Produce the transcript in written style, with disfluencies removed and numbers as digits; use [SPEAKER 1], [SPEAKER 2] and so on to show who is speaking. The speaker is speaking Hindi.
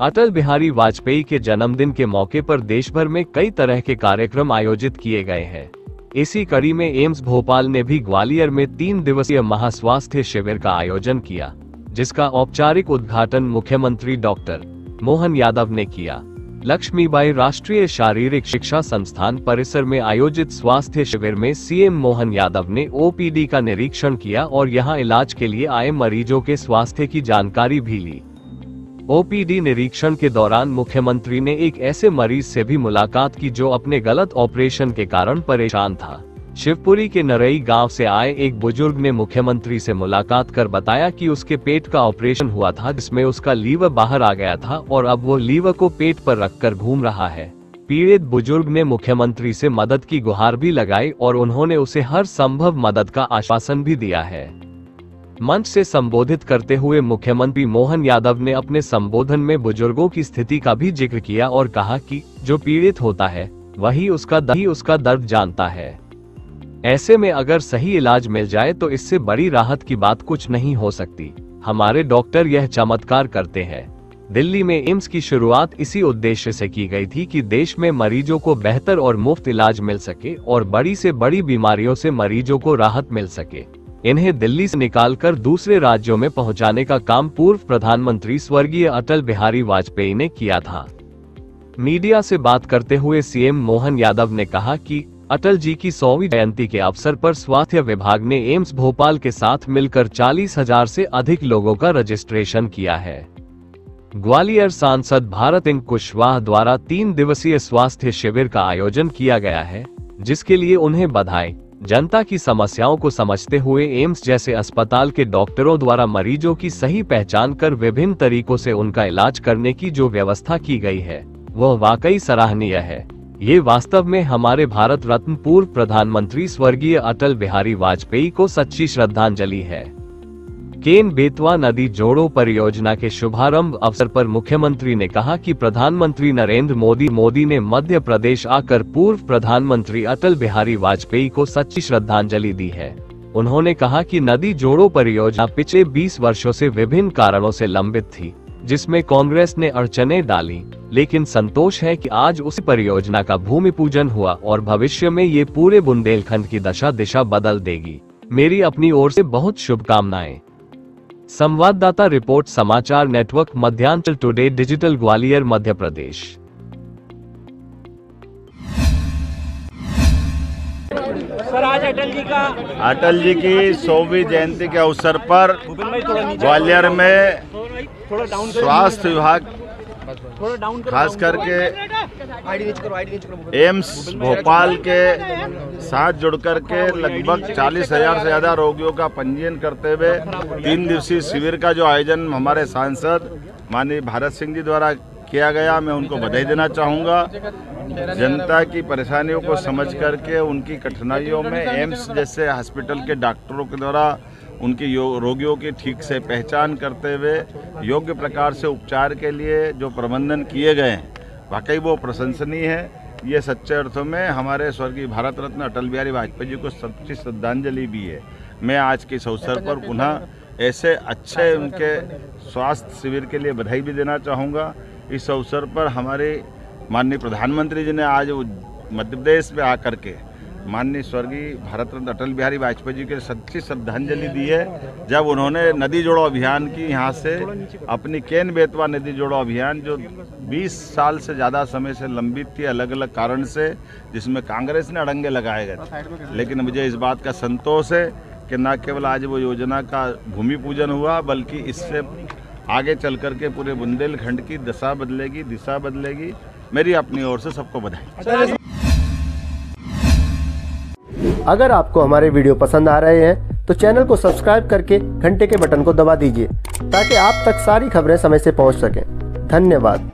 [SPEAKER 1] अटल बिहारी वाजपेयी के जन्मदिन के मौके पर देश भर में कई तरह के कार्यक्रम आयोजित किए गए हैं। इसी कड़ी में एम्स भोपाल ने भी ग्वालियर में 3 दिवसीय महास्वास्थ्य शिविर का आयोजन किया, जिसका औपचारिक उद्घाटन मुख्यमंत्री डॉक्टर मोहन यादव ने किया। लक्ष्मीबाई राष्ट्रीय शारीरिक शिक्षा संस्थान परिसर में आयोजित स्वास्थ्य शिविर में सीएम मोहन यादव ने ओपीडी का निरीक्षण किया और यहां इलाज के लिए आए मरीजों के स्वास्थ्य की जानकारी भी ली। ओपीडी निरीक्षण के दौरान मुख्यमंत्री ने एक ऐसे मरीज से भी मुलाकात की जो अपने गलत ऑपरेशन के कारण परेशान था। शिवपुरी के नरई गांव से आए एक बुजुर्ग ने मुख्यमंत्री से मुलाकात कर बताया कि उसके पेट का ऑपरेशन हुआ था, जिसमें उसका लीवर बाहर आ गया था और अब वो लीवर को पेट पर रखकर घूम रहा है। पीड़ित बुजुर्ग ने मुख्यमंत्री से मदद की गुहार भी लगाई और उन्होंने उसे हर संभव मदद का आश्वासन भी दिया है। मंच से संबोधित करते हुए मुख्यमंत्री मोहन यादव ने अपने संबोधन में बुजुर्गों की स्थिति का भी जिक्र किया और कहा कि जो पीड़ित होता है वही उसका दर्द जानता है। ऐसे में अगर सही इलाज मिल जाए तो इससे बड़ी राहत की बात कुछ नहीं हो सकती। हमारे डॉक्टर यह चमत्कार करते हैं। दिल्ली में एम्स की शुरुआत इसी उद्देश्य से की गई थी कि देश में मरीजों को बेहतर और मुफ्त इलाज मिल सके और बड़ी से बड़ी बीमारियों से मरीजों को राहत मिल सके। इन्हें दिल्ली से निकालकर दूसरे राज्यों में पहुंचाने का काम पूर्व प्रधानमंत्री स्वर्गीय अटल बिहारी वाजपेयी ने किया था। मीडिया से बात करते हुए सीएम मोहन यादव ने कहा कि अटल जी की 100वीं जयंती के अवसर पर स्वास्थ्य विभाग ने एम्स भोपाल के साथ मिलकर 40,000 से अधिक लोगों का रजिस्ट्रेशन किया है। ग्वालियर सांसद भारत सिंह कुशवाहा द्वारा 3 दिवसीय स्वास्थ्य शिविर का आयोजन किया गया है, जिसके लिए उन्हें बधाई। जनता की समस्याओं को समझते हुए एम्स जैसे अस्पताल के डॉक्टरों द्वारा मरीजों की सही पहचान कर विभिन्न तरीकों से उनका इलाज करने की जो व्यवस्था की गई है वह वाकई सराहनीय है। ये वास्तव में हमारे भारत रत्न पूर्व प्रधानमंत्री स्वर्गीय अटल बिहारी वाजपेयी को सच्ची श्रद्धांजलि है। केन बेतवा नदी जोड़ो परियोजना के शुभारंभ अवसर पर मुख्यमंत्री ने कहा कि प्रधानमंत्री नरेंद्र मोदी ने मध्य प्रदेश आकर पूर्व प्रधानमंत्री अटल बिहारी वाजपेयी को सच्ची श्रद्धांजलि दी है। उन्होंने कहा कि नदी जोड़ो परियोजना पिछले 20 वर्षों से विभिन्न कारणों से लंबित थी, जिसमें कांग्रेस ने अड़चनें डाली, लेकिन संतोष है कि आज उसी परियोजना का भूमि पूजन हुआ और भविष्य में ये पूरे बुंदेलखंड की दिशा बदल देगी। मेरी अपनी ओर से बहुत शुभकामनाएं। संवाददाता रिपोर्ट, समाचार network Madhyanchal today digital, Gwalior, Madhya Pradesh.
[SPEAKER 2] Sir, आज
[SPEAKER 3] अटल जी की 100वीं जयंती के अवसर पर ग्वालियर में स्वास्थ्य विभाग खास करके एम्स भोपाल के साथ जुड़कर के लगभग 40,000 से ज्यादा रोगियों का पंजीयन करते हुए 3 दिवसीय शिविर का जो आयोजन हमारे सांसद माननीय भारत सिंह जी द्वारा किया गया, मैं उनको बधाई देना चाहूँगा। जनता की परेशानियों को समझ करके उनकी कठिनाइयों में एम्स जैसे हॉस्पिटल के डॉक्टरों के द्वारा उनकी रोगियों की ठीक से पहचान करते हुए योग्य प्रकार से उपचार के लिए जो प्रबंधन किए गए हैं वाकई वो प्रशंसनीय है। ये सच्चे अर्थों में हमारे स्वर्गीय भारत रत्न अटल बिहारी वाजपेयी जी को सच्ची श्रद्धांजलि भी है। मैं आज के इस अवसर पर पुनः ऐसे अच्छे उनके स्वास्थ्य शिविर के लिए बधाई भी देना चाहूँगा। इस अवसर पर हमारे माननीय प्रधानमंत्री जी ने आज मध्य प्रदेश में आकर के माननीय स्वर्गीय भारत रत्न अटल बिहारी वाजपेयी जी के सच्ची श्रद्धांजलि दी है, जब उन्होंने नदी जोड़ो अभियान की यहाँ से अपनी केन बेतवा नदी जोड़ो अभियान जो 20 साल से ज़्यादा समय से लंबित थी अलग अलग कारण से, जिसमें कांग्रेस ने अड़ंगे लगाए गए थे, लेकिन मुझे इस बात का संतोष है कि न केवल आज वो योजना का भूमि पूजन हुआ बल्कि इससे आगे चल करके पूरे बुंदेलखंड की दिशा बदलेगी। मेरी अपनी ओर से सबको बधाई।
[SPEAKER 4] अगर आपको हमारे वीडियो पसंद आ रहे हैं तो चैनल को सब्सक्राइब करके घंटे के बटन को दबा दीजिए ताकि आप तक सारी खबरें समय से पहुंच सकें। धन्यवाद।